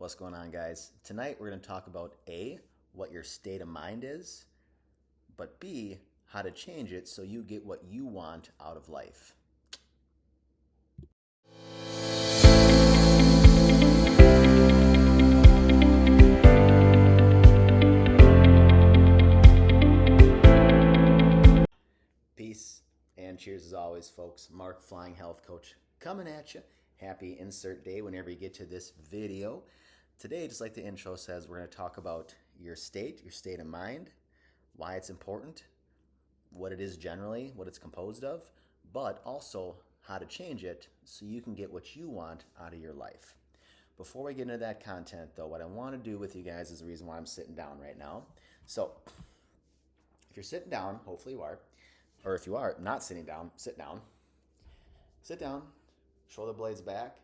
What's going on, guys? Tonight we're going to talk about A, what your state of mind is, but B, how to change it so you get what you want out of life. Peace and cheers as always, folks. Mark, Flying Health Coach, coming at you. Happy insert day whenever you get to this video. Today, just like the intro says, we're going to talk about your state of mind, why it's important, what it is generally, what it's composed of, but also how to change it so you can get what you want out of your life. Before we get into that content, though, what I want to do with you guys is the reason why I'm sitting down right now. So, if you're sitting down, hopefully you are, or if you are not sitting down, sit down. Sit down, shoulder blades back.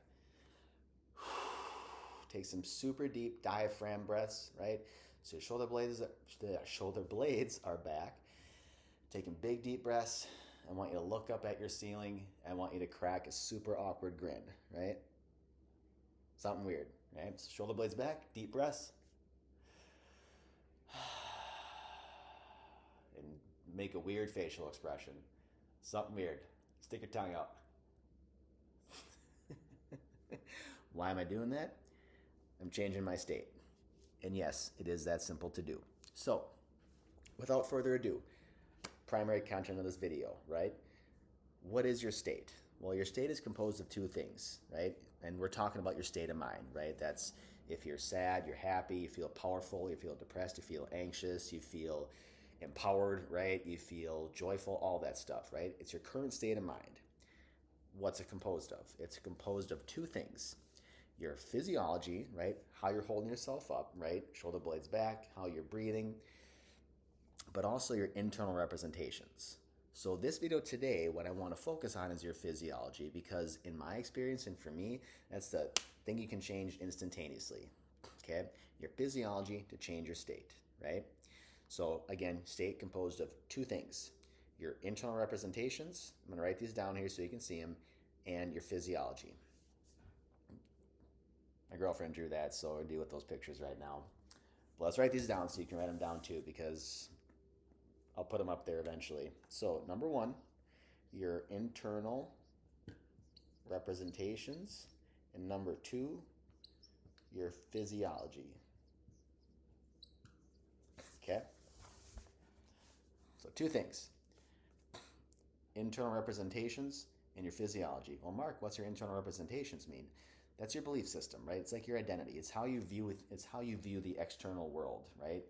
Take some super deep diaphragm breaths, right? So your shoulder blades are back. Taking big deep breaths. I want you to look up at your ceiling. I want you to crack a super awkward grin, right? Something weird, right? So shoulder blades back, deep breaths. And make a weird facial expression. Something weird. Stick your tongue out. Why am I doing that? I'm changing my state. And yes, it is that simple to do. So, without further ado, primary content of this video, right? What is your state? Well, your state is composed of two things, right? And we're talking about your state of mind, right? That's if you're sad, you're happy, you feel powerful, you feel depressed, you feel anxious, you feel empowered, right? You feel joyful, all that stuff, right? It's your current state of mind. What's it composed of? It's composed of two things. Your physiology, right? How you're holding yourself up, right? Shoulder blades back, how you're breathing, but also your internal representations. So this video today, what I want to focus on is your physiology, because in my experience and for me, that's the thing you can change instantaneously, okay? Your physiology to change your state, right? So again, state composed of two things. Your internal representations, I'm going to write these down here so you can see them, and your physiology. My girlfriend drew that, so I'll deal with those pictures right now. But let's write these down so you can write them down too, because I'll put them up there eventually. So number one, your internal representations, and number two, your physiology. Okay? So two things. Internal representations and your physiology. Well, Mark, what's your internal representations mean? That's your belief system, right? It's like your identity. It's how you view it. It's how you view the external world, right?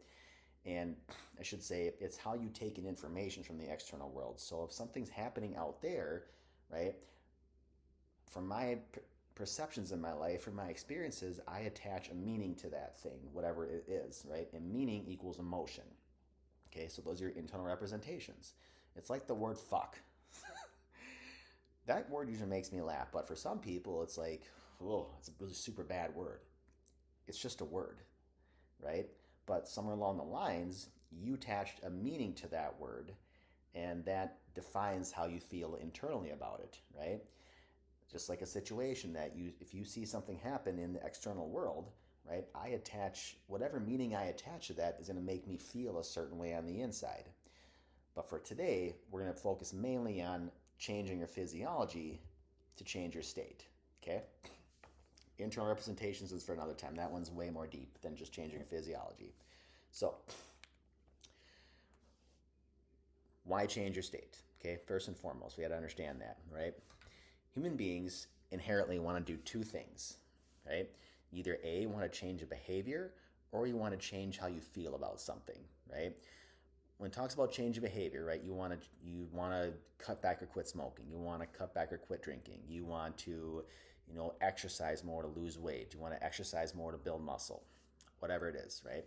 And I should say it's how you take in information from the external world. So if something's happening out there, right, from my perceptions in my life, from my experiences, I attach a meaning to that thing, whatever it is, right? And meaning equals emotion. Okay, so those are your internal representations. It's like the word fuck. That word usually makes me laugh, but for some people, it's like, oh, it's a really super bad word. It's just a word, right? But somewhere along the lines, you attached a meaning to that word, and that defines how you feel internally about it, right? Just like a situation that if you see something happen in the external world, right, I attach, whatever meaning I attach to that is going to make me feel a certain way on the inside. But for today, we're going to focus mainly on changing your physiology to change your state, okay? Internal representations is for another time. That one's way more deep than just changing your physiology. So, why change your state? Okay, first and foremost, we got to understand that, right? Human beings inherently want to do two things, right? Either A, want to change a behavior, or you want to change how you feel about something, right? When it talks about change of behavior, right, you want to cut back or quit smoking. You want to cut back or quit drinking. You want to, exercise more to lose weight. You want to exercise more to build muscle, whatever it is, right?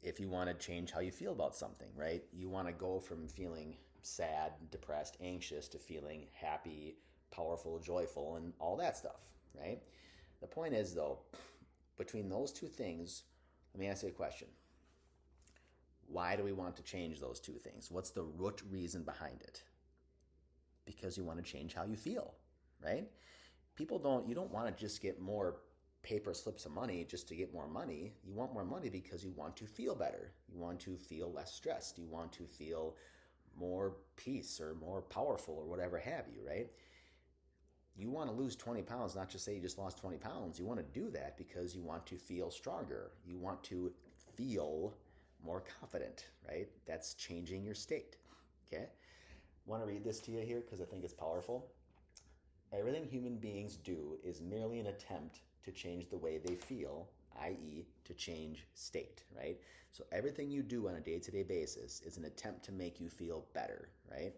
If you want to change how you feel about something, right, you want to go from feeling sad, depressed, anxious to feeling happy, powerful, joyful, and all that stuff, right? The point is, though, between those two things, let me ask you a question. Why do we want to change those two things? What's the root reason behind it? Because you want to change how you feel, right? You don't want to just get more paper slips of money just to get more money. You want more money because you want to feel better. You want to feel less stressed. You want to feel more peace or more powerful or whatever have you, right? You want to lose 20 pounds, not just say you just lost 20 pounds. You want to do that because you want to feel stronger. You want to feel more confident, right? That's changing your state, okay? I want to read this to you here because I think it's powerful. Everything human beings do is merely an attempt to change the way they feel, i.e., to change state, right? So everything you do on a day-to-day basis is an attempt to make you feel better, right?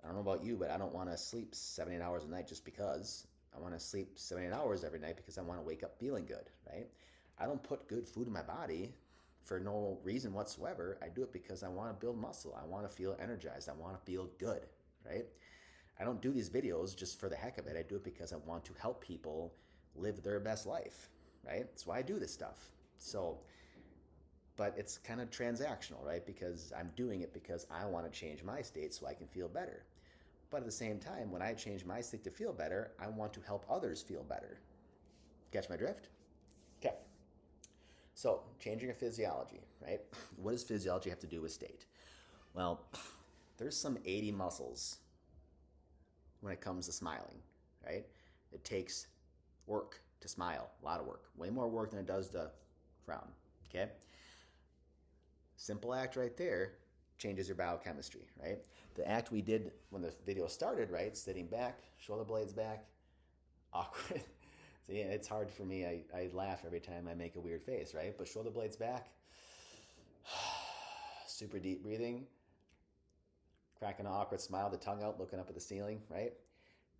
I don't know about you, but I don't want to sleep 7, 8 hours a night just because. I want to sleep 7, 8 hours every night because I want to wake up feeling good, right? I don't put good food in my body for no reason whatsoever. I do it because I want to build muscle. I want to feel energized. I want to feel good, right? I don't do these videos just for the heck of it. I do it because I want to help people live their best life, right? That's why I do this stuff. So, but it's kind of transactional, right? Because I'm doing it because I want to change my state so I can feel better. But at the same time, when I change my state to feel better, I want to help others feel better. Catch my drift? Okay. So, changing your physiology, right? What does physiology have to do with state? Well, there's some 80 muscles when it comes to smiling, right? It takes work to smile, a lot of work, way more work than it does to frown, okay? Simple act right there changes your biochemistry, right? The act we did when the video started, right? Sitting back, shoulder blades back, awkward. See, it's hard for me. I laugh every time I make a weird face, right? But shoulder blades back, super deep breathing, cracking an awkward smile, the tongue out, looking up at the ceiling, right?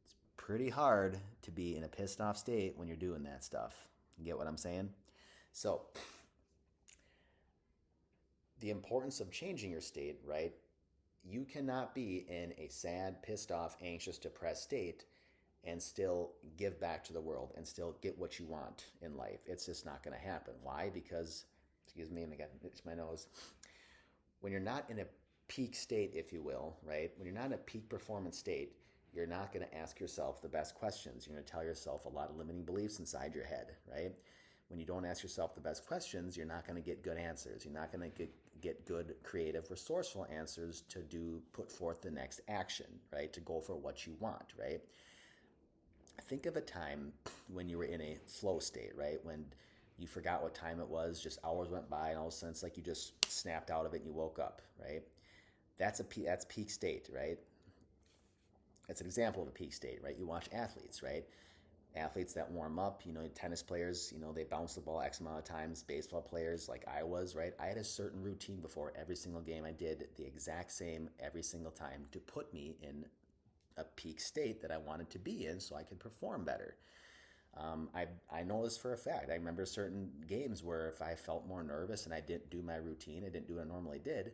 It's pretty hard to be in a pissed off state when you're doing that stuff. You get what I'm saying? So, the importance of changing your state, right? You cannot be in a sad, pissed off, anxious, depressed state and still give back to the world and still get what you want in life. It's just not going to happen. Why? Because, excuse me, I got to itch my nose. When you're not in a peak state, if you will, right? When you're not in a peak performance state, you're not going to ask yourself the best questions. You're going to tell yourself a lot of limiting beliefs inside your head, right? When you don't ask yourself the best questions, you're not going to get good answers. You're not going to get good, creative, resourceful answers to put forth the next action, right? To go for what you want, right? Think of a time when you were in a flow state, right? When you forgot what time it was, just hours went by, and all of a sudden it's like you just snapped out of it and you woke up, right? That's peak state, right? That's an example of a peak state, right? You watch athletes, right? Athletes that warm up, tennis players, they bounce the ball X amount of times. Baseball players like I was, right? I had a certain routine before every single game. I did the exact same every single time to put me in a peak state that I wanted to be in so I could perform better. I know this for a fact. I remember certain games where if I felt more nervous and I didn't do my routine, I didn't do what I normally did,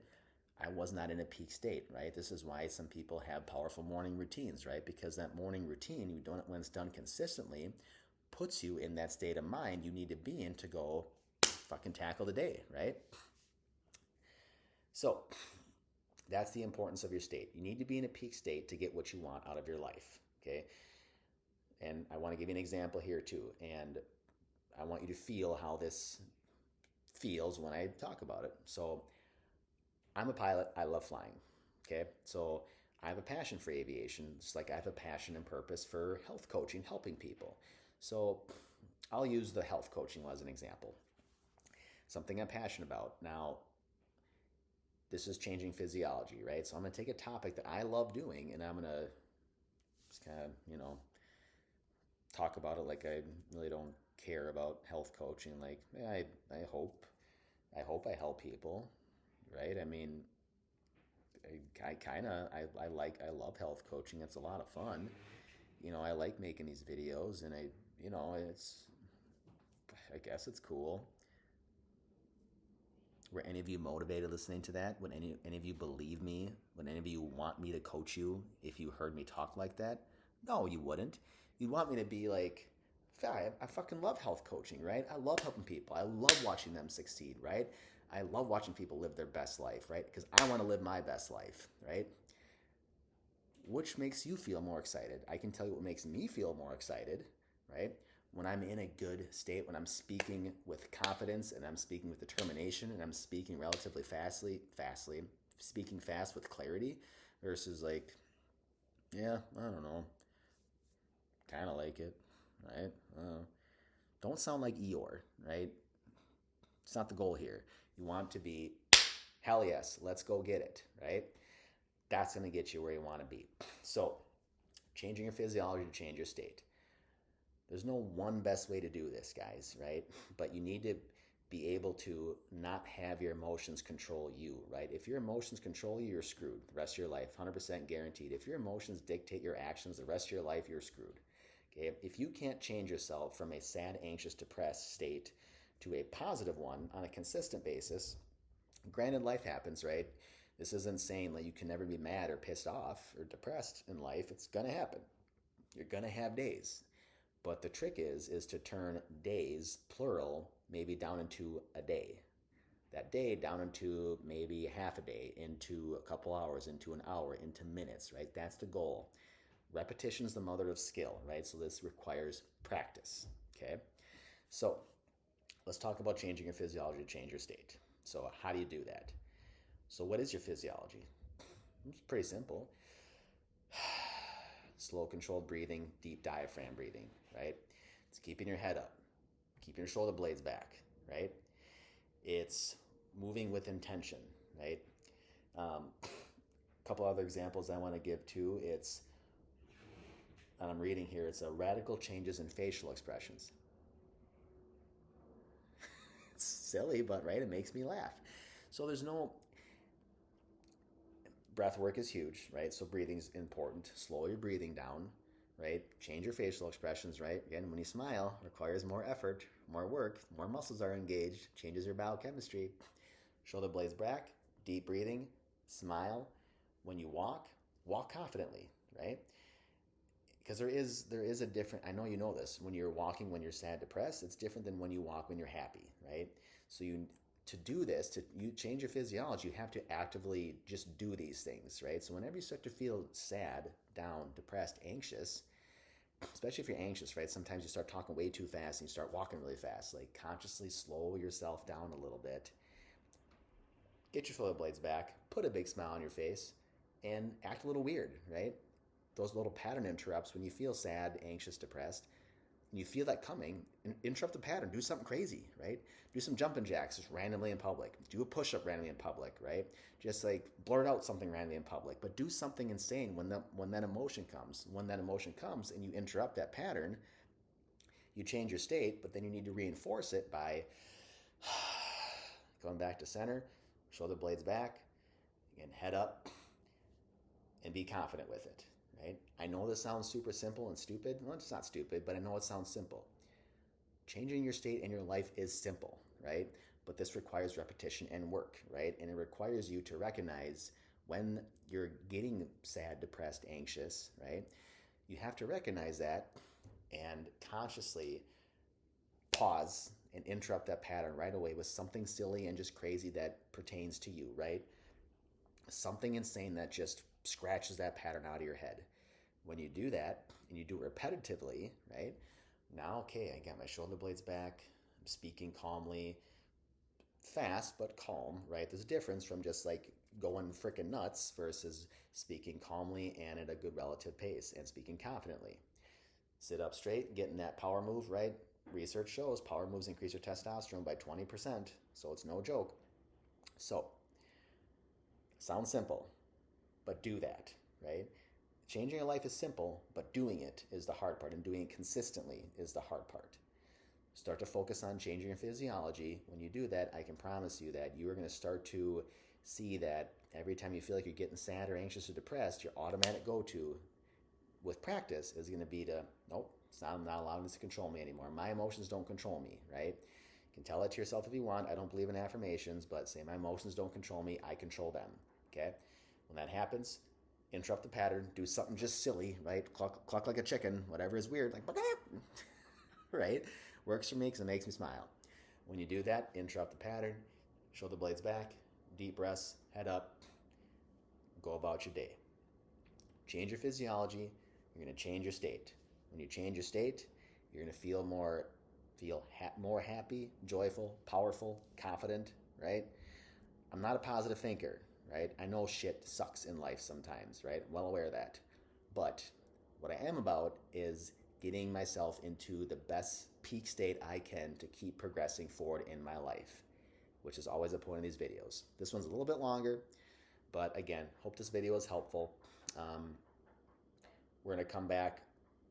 I was not in a peak state, right? This is why some people have powerful morning routines, right? Because that morning routine, when it's done consistently, puts you in that state of mind you need to be in to go fucking tackle the day, right? So that's the importance of your state. You need to be in a peak state to get what you want out of your life, okay? And I want to give you an example here too. And I want you to feel how this feels when I talk about it. So I'm a pilot. I love flying, okay? So I have a passion for aviation, just like I have a passion and purpose for health coaching, helping people. So I'll use the health coaching as an example. Something I'm passionate about. Now, this is changing physiology, right? So I'm going to take a topic that I love doing and I'm going to just kind of, talk about it like I really don't care about health coaching. Like, I hope I help people, right? I mean, I love health coaching. It's a lot of fun. I like making these videos and I guess it's cool. Were any of you motivated listening to that? Would any of you believe me? Would any of you want me to coach you if you heard me talk like that? No, you wouldn't. You'd want me to be like, I fucking love health coaching, right? I love helping people. I love watching them succeed, right? I love watching people live their best life, right? Because I want to live my best life, right? Which makes you feel more excited? I can tell you what makes me feel more excited, right? when I'm in a good state, when I'm speaking with confidence and I'm speaking with determination and I'm speaking relatively fastly, speaking fast with clarity versus like, yeah, I don't know, kind of like it, right? Don't sound like Eeyore, right? It's not the goal here. You want to be, hell yes, let's go get it, right? That's going to get you where you want to be. So, changing your physiology to change your state. There's no one best way to do this, guys, right? But you need to be able to not have your emotions control you, right? If your emotions control you, you're screwed the rest of your life, 100% guaranteed. If your emotions dictate your actions the rest of your life, you're screwed. Okay? If you can't change yourself from a sad, anxious, depressed state to a positive one on a consistent basis, granted, life happens, right? This isn't saying that you can never be mad or pissed off or depressed in life. It's going to happen. You're going to have days. But the trick is to turn days, plural, maybe down into a day. That day down into maybe half a day, into a couple hours, into an hour, into minutes, right? That's the goal. Repetition is the mother of skill, right? So this requires practice, okay? So let's talk about changing your physiology to change your state. So how do you do that? So what is your physiology? It's pretty simple. Slow, controlled breathing, deep diaphragm breathing, right? It's keeping your head up, keeping your shoulder blades back, right? It's moving with intention, right? A couple other examples I want to give too. I'm reading here, it's radical changes in facial expressions. It's silly, but right, it makes me laugh. So there's no, breath work is huge, right? So breathing is important. Slow your breathing down, right? Change your facial expressions, right? Again, when you smile, requires more effort, more work, more muscles are engaged, changes your biochemistry. Shoulder blades back, deep breathing, smile. When you walk, walk confidently, right? Because there is a different, I know you know this, when you're walking when you're sad, depressed, it's different than when you walk when you're happy, right? So to do this, to you change your physiology, you have to actively just do these things, right? So whenever you start to feel sad, down, depressed, anxious, especially if you're anxious, right? Sometimes you start talking way too fast and you start walking really fast. Like consciously slow yourself down a little bit. Get your shoulder blades back, put a big smile on your face, and act a little weird, right? Those little pattern interrupts when you feel sad, anxious, depressed, and you feel that coming, interrupt the pattern. Do something crazy, right? Do some jumping jacks just randomly in public. Do a push-up randomly in public, right? Just like blurt out something randomly in public, but do something insane when that emotion comes. When that emotion comes and you interrupt that pattern, you change your state, but then you need to reinforce it by going back to center, shoulder blades back, again, head up, and be confident with it. Right? I know this sounds super simple and stupid. Well, it's not stupid, but I know it sounds simple. Changing your state in your life is simple, right? But this requires repetition and work, right? And it requires you to recognize when you're getting sad, depressed, anxious, right? You have to recognize that and consciously pause and interrupt that pattern right away with something silly and just crazy that pertains to you, right? Something insane that just scratches that pattern out of your head. When you do that and you do it repetitively, right? Now, okay, I got my shoulder blades back. I'm speaking calmly, fast but calm, right? There's a difference from just like going freaking nuts versus speaking calmly and at a good relative pace and speaking confidently. Sit up straight, getting that power move, right? Research shows power moves increase your testosterone by 20%, so it's no joke. So, sounds simple, but do that, right? Changing your life is simple, but doing it is the hard part, and doing it consistently is the hard part. Start to focus on changing your physiology. When you do that, I can promise you that you are going to start to see that every time you feel like you're getting sad or anxious or depressed, your automatic go-to with practice is going to be to, nope, I'm not allowing this to control me anymore. My emotions don't control me, right? You can tell that to yourself if you want. I don't believe in affirmations, but say my emotions don't control me, I control them, okay? When that happens, interrupt the pattern, do something just silly, right? Cluck like a chicken, whatever is weird, like, right? Works for me because it makes me smile. When you do that, interrupt the pattern, shoulder blades back, deep breaths, head up, go about your day. Change your physiology, you're going to change your state. When you change your state, You're going to feel more happy, joyful, powerful, confident, right? I'm not a positive thinker, right? I know shit sucks in life sometimes, right? Well aware of that. But what I am about is getting myself into the best peak state I can to keep progressing forward in my life, which is always the point of these videos. This one's a little bit longer, but again, hope this video is helpful. We're going to come back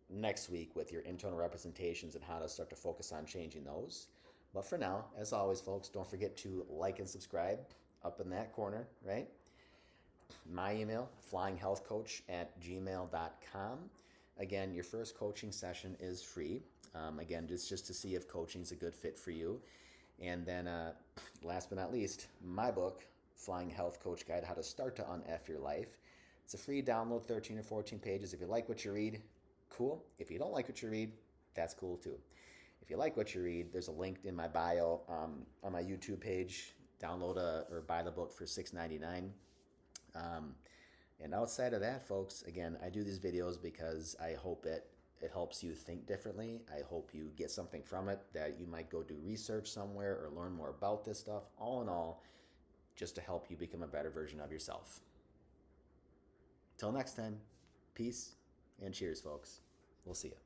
next week with your internal representations and how to start to focus on changing those. But for now, as always, folks, don't forget to like and subscribe up in that corner, right? My email, flyinghealthcoach@gmail.com. Again, your first coaching session is free. Again, just to see if coaching is a good fit for you. And then last but not least, my book, Flying Health Coach Guide, How to Start to Un-F Your Life. It's a free download, 13 or 14 pages. If you like what you read, cool. If you don't like what you read, that's cool too. If you like what you read, there's a link in my bio on my YouTube page. Download or buy the book for $6.99. And outside of that, folks, again, I do these videos because I hope it helps you think differently. I hope you get something from it, that you might go do research somewhere or learn more about this stuff. All in all, just to help you become a better version of yourself. Till next time, peace and cheers, folks. We'll see you.